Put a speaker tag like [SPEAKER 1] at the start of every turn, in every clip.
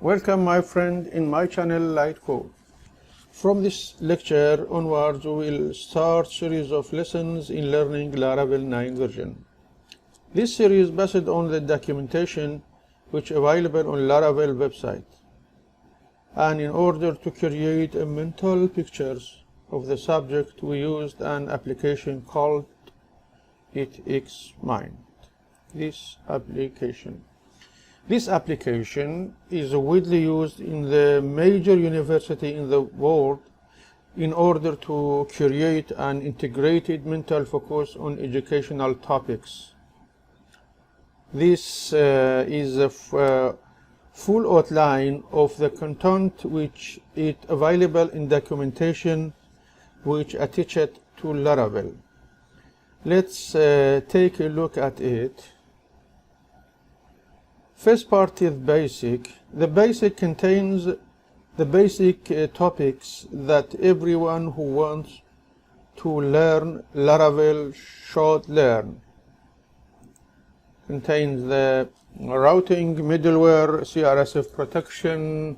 [SPEAKER 1] Welcome my friend in my channel Light Code. From this lecture onwards we will start series of lessons in learning Laravel 9 version. This series based on the documentation which available on Laravel website. And in order to create a mental pictures of the subject we used an application called itxmind. This application is widely used in the major university in the world in order to create an integrated mental focus on educational topics. This is a full outline of the content which is available in documentation which attached to Laravel. Let's take a look at it. First part is basic. The basic contains the basic topics that everyone who wants to learn Laravel should learn. Contains the routing, middleware, CRSF protection,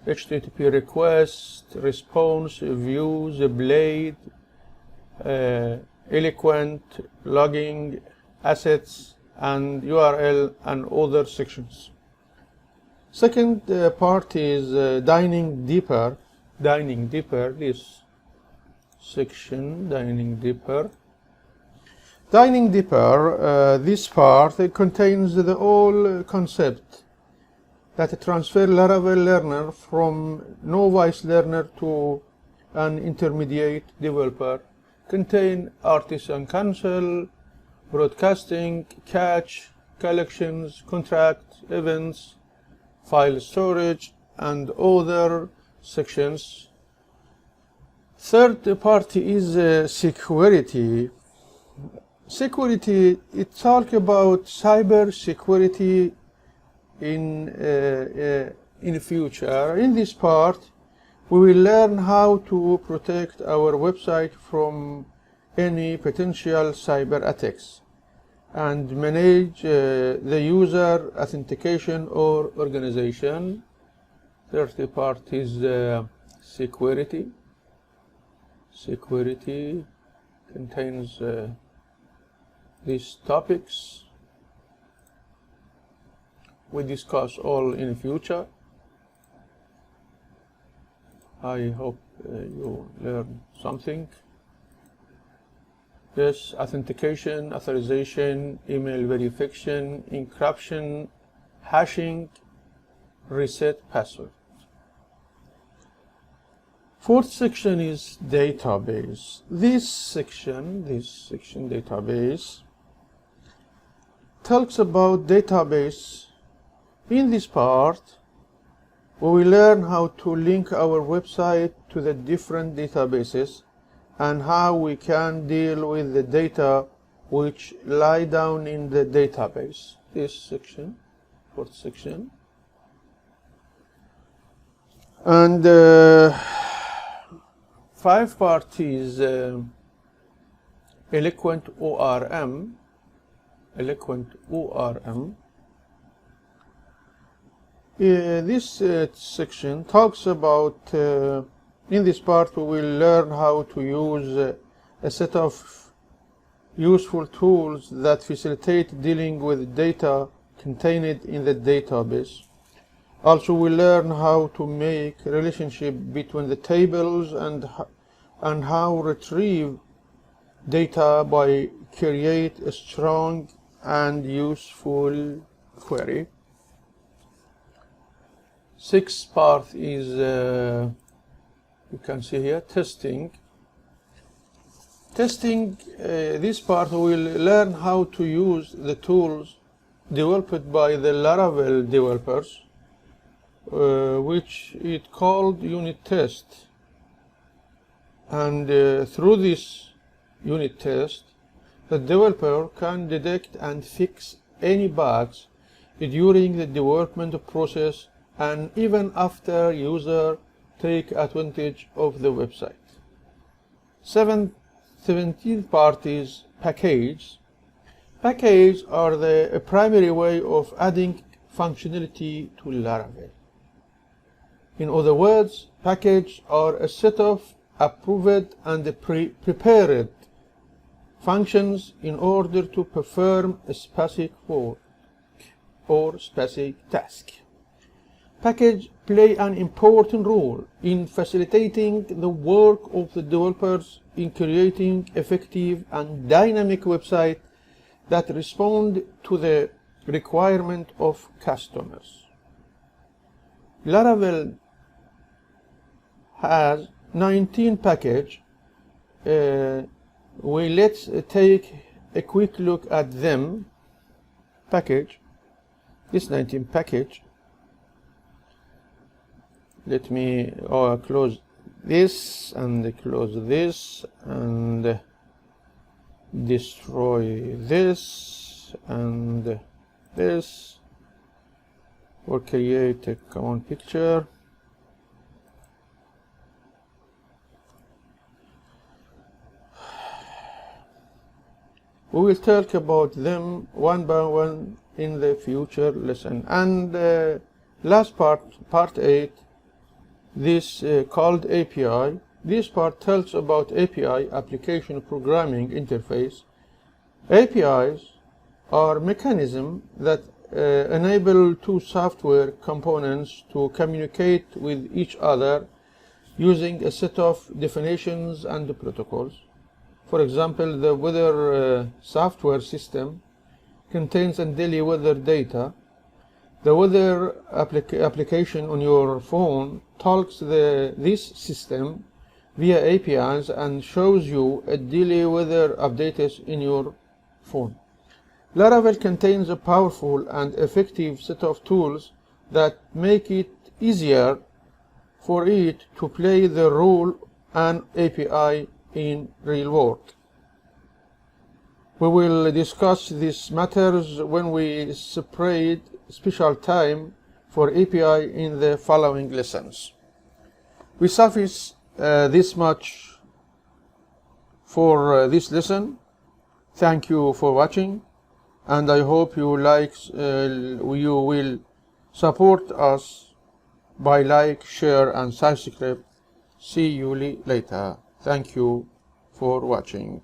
[SPEAKER 1] HTTP request, response, views, blade, eloquent, logging, assets, and URL and other sections. Second part is dining deeper. This section, dining deeper. This part contains the whole concept that transfer Laravel learner from novice learner to an intermediate developer. Contain artisan cancel, broadcasting, cache, collections, contract, events, file storage, and other sections. Third part is security. It talks about cyber security in future. In this part, we will learn how to protect our website from any potential cyber attacks and manage the user authentication or organization. Third part is security. Security contains these topics. We discuss all in future. I hope you learn something. Yes, authentication, authorization, email verification, encryption, hashing, reset password. Fourth section is database. This section database talks about database. In this part, we will learn how to link our website to the different databases and how we can deal with the data which lie down in the database. This section, fourth section. And fifth part is eloquent ORM. This section talks about in this part we will learn how to use a set of useful tools that facilitate dealing with data contained in the database. Also we learn how to make relationship between the tables and how retrieve data by create a strong and useful query. Sixth part is you can see here testing. This part we will learn how to use the tools developed by the Laravel developers, which is called unit test. And through this unit test, the developer can detect and fix any bugs during the development process and even after user take advantage of the website. 17th part is package. Packages are the primary way of adding functionality to Laravel. In other words, packages are a set of approved and prepared functions in order to perform a specific work or specific task. Packages play an important role in facilitating the work of the developers in creating effective and dynamic websites that respond to the requirement of customers. Laravel has 19 packages. Let's take a quick look at them. This 19 package. Let me close this and close this and destroy this and this, or create a common picture. We will talk about them one by one in the future lesson. And last part 8, this called API. This part tells about API, application programming interface. APIs are mechanisms that enable two software components to communicate with each other using a set of definitions and protocols. For example, the weather software system contains daily weather data. The weather application on your phone talks this system via APIs and shows you a daily weather updates in your phone. Laravel contains a powerful and effective set of tools that make it easier for it to play the role an API in real world. We will discuss these matters when we separate special time for API in the following lessons. We suffice this much for this lesson. Thank you for watching, and I hope you will support us by like, share and subscribe. See you later. Thank you for watching.